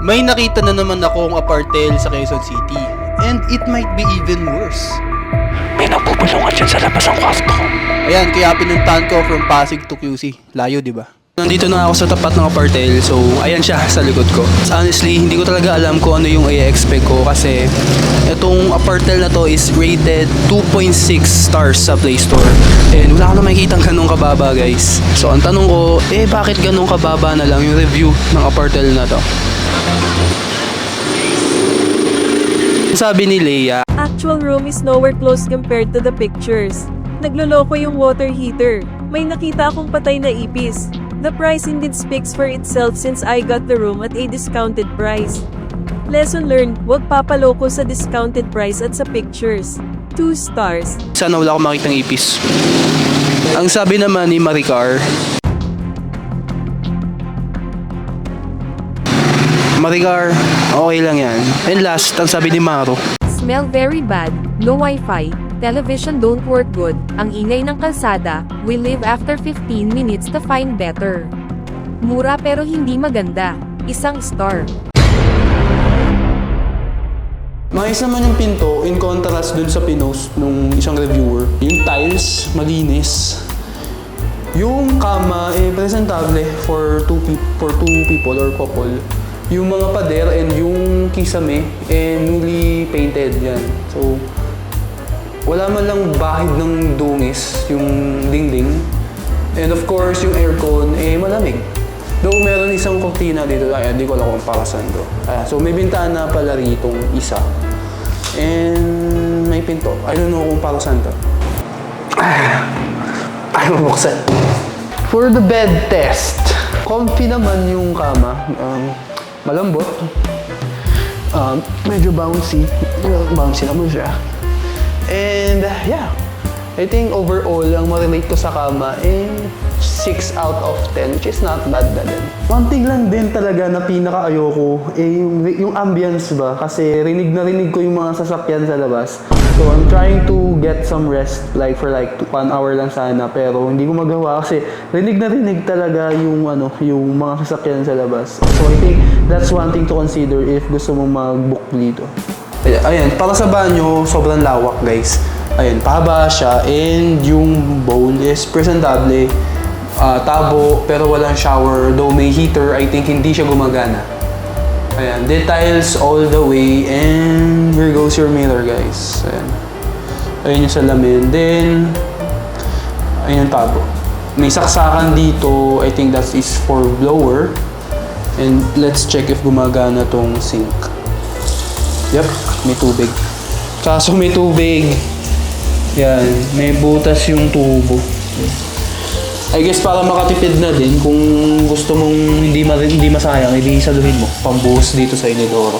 May nakita na naman akong apartel sa Quezon City. And it might be even worse. May nagbubulungan dyan sa labas ng kwarto. Ayan, kaya pinuntahan ko from Pasig to QC. Layo, di ba? Nandito na ako sa tapat ng apartel, so ayan siya sa likod ko. Honestly, hindi ko talaga alam kung ano yung i-expect ko kasi itong apartel na to is rated 2.6 stars sa Play Store. And wala ko na makikita ganun kababa, guys. So ang tanong ko, bakit ganun kababa na lang yung review ng apartel na to? Sabi ni Leia, Actual room is nowhere close compared to the pictures. Nagloloko yung water heater. May nakita akong patay na ipis. The price indeed speaks for itself since I got the room at a discounted price. Lesson learned, huwag papaloko sa discounted price at sa pictures. 2 stars. sana wala akong makitang ipis. Ang sabi naman ni Maricar, okay lang yan. And last, ang sabi ni Maro, Smell very bad, no Wi-Fi, television don't work good, ang ingay ng kalsada, we leave after 15 minutes to find better. Mura pero hindi maganda, 1 star. maayos naman yung pinto in contrast dun sa pinost nung isang reviewer. Yung tiles, malinis. Yung kama, presentable for two people or couple. Yung mga pader and yung kisame, newly painted yan. So, wala man lang bahid ng dungis, yung dingding. And of course, yung aircon, malamig. Though meron isang kortina dito, hindi ko alam kung para saan to. So, may bintana pala ritong isa. And may pinto. I don't know kung para saan to. Ay, mabuksan. For the bed test, comfy naman yung kama. Malambot. Medyo bouncy. Bouncy naman siya. And yeah, I think overall, ang ma-relate ko sa kama 6 out of 10, which is not bad na din. One thing lang din talaga na pinaka-ayoko, yung ambience ba? Kasi rinig na rinig ko yung mga sasakyan sa labas. So I'm trying to get some rest for 1 hour lang sana, pero hindi ko magawa kasi rinig na rinig talaga yung mga sasakyan sa labas. So I think that's one thing to consider if gusto mong mag-book dito. Ayan, para sa banyo, sobrang lawak, guys. Ayan, pahaba siya and yung bowl is presentable. Tabo, pero walang shower. Though may heater, I think hindi siya gumagana. Ayan, details all the way. And here goes your mirror, guys. Ayan. Ayan yung salamin. Then, ayan yung tabo. May saksakan dito. I think that is for blower. And let's check if gumagana tong sink. Yep, may tubig. Kaso may tubig. Yan, may butas yung tubo. I guess para makatipid na din, kung gusto mong hindi masayang, hindi saluhin mo, pambuhos dito sa inodoro.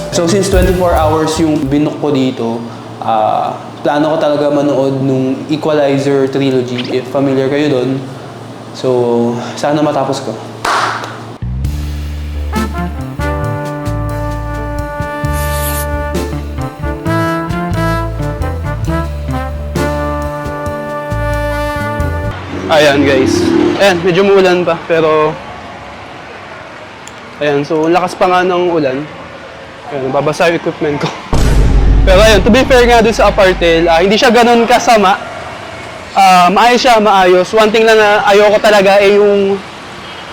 So since 24 hours yung binook ko dito, plano ko talaga manood nung Equalizer trilogy, if familiar kayo doon. So sana matapos ko. Ayan, guys. Ayan, medyo muulan pa, pero ayan, so lakas pa nga ng ulan. Ayan, babasa yung equipment ko. Pero ayan, to be fair nga dun sa apartel, hindi siya ganun kasama. Maayos siya, maayos. One thing lang na ayoko talaga yung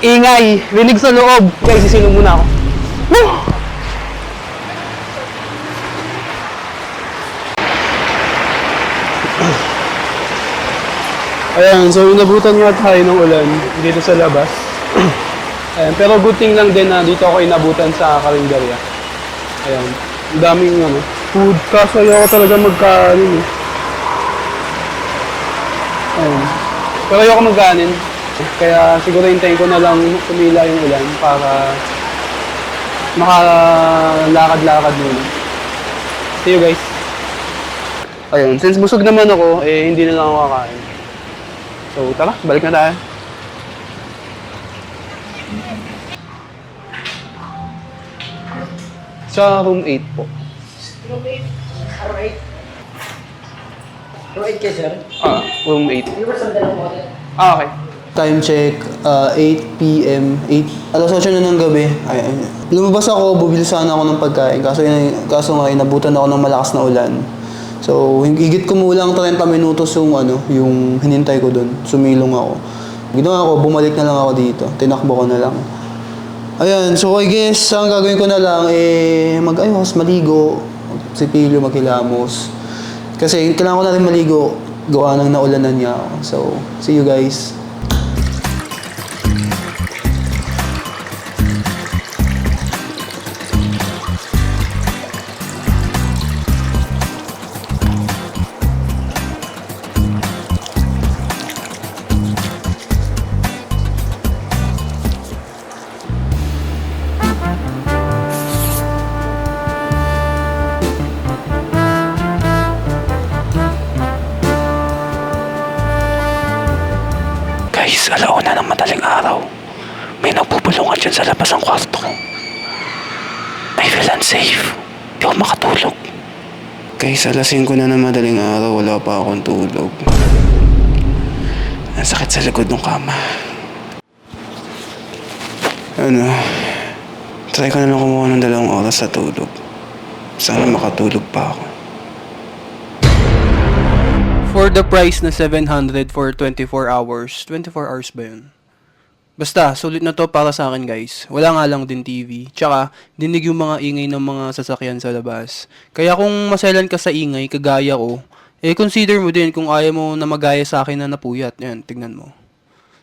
ingay, rinig sa loob. Guys, isilong muna ako. Woo! Ayan, so inabutan nga tayo ng ulan dito sa labas. Ayan, pero good thing lang din na dito ako inabutan sa karinderya. Ayan, ang daming food. Kaso ayoko talaga magkanin Ayan. Pero ayoko magkanin. Kaya siguro hintayin ko na lang tumila yung ulan para makalakad-lakad muna. See you guys. Ayan, since busog naman ako, hindi na lang ako kakain. So, tara, balik na tayo. Sa room 8 po. Room 8? Room 8? Room 8 kayo, sir? Room 8. Yung sa dalawang hotel? Okay. Time check, 8 p.m. 8 8 na ng gabi. Lumabas ako, bubili sana ako ng pagkain. Kaso nga, inabutan ako ng malakas na ulan. So, higit kumulang 30 minutos yung hinintay ko doon. Sumilong ako. Ginawa ko, bumalik na lang ako dito. Tinakbo ko na lang. Ayan, so I guess, ang gagawin ko na lang, mag-ayos, maligo, sipilyo, maghilamos. Kasi kailangan ko na rin maligo, gawa ng naulanan niya ako. So, see you guys. Guys, alauna ng madaling araw. May nagbubulungan dyan sa labas ng kwarto ko. I feel unsafe. Di ako makatulog. Guys, alas 5 na ng madaling araw, wala pa akong tulog. Ang sakit sa likod ng kama. Try ko na lang kumuha ng 2 oras sa tulog. Sana makatulog pa ako. For the price na 700 for 24 hours. 24 hours ba yun? Basta, sulit na to para sa akin guys. Wala nga lang din TV. Tsaka, dinig yung mga ingay ng mga sasakyan sa labas. Kaya kung maselan ka sa ingay, kagaya ko, consider mo din kung ayaw mo na magaya sa akin na napuyat. Yan, tignan mo.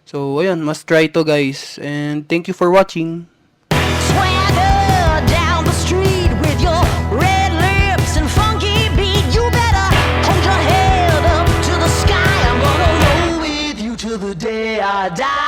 So, ayan, must try to guys. And thank you for watching. Swagger down the street with your red lips and funky beat. You better hold your head up to the sky. I'm gonna roll with you till the day I die.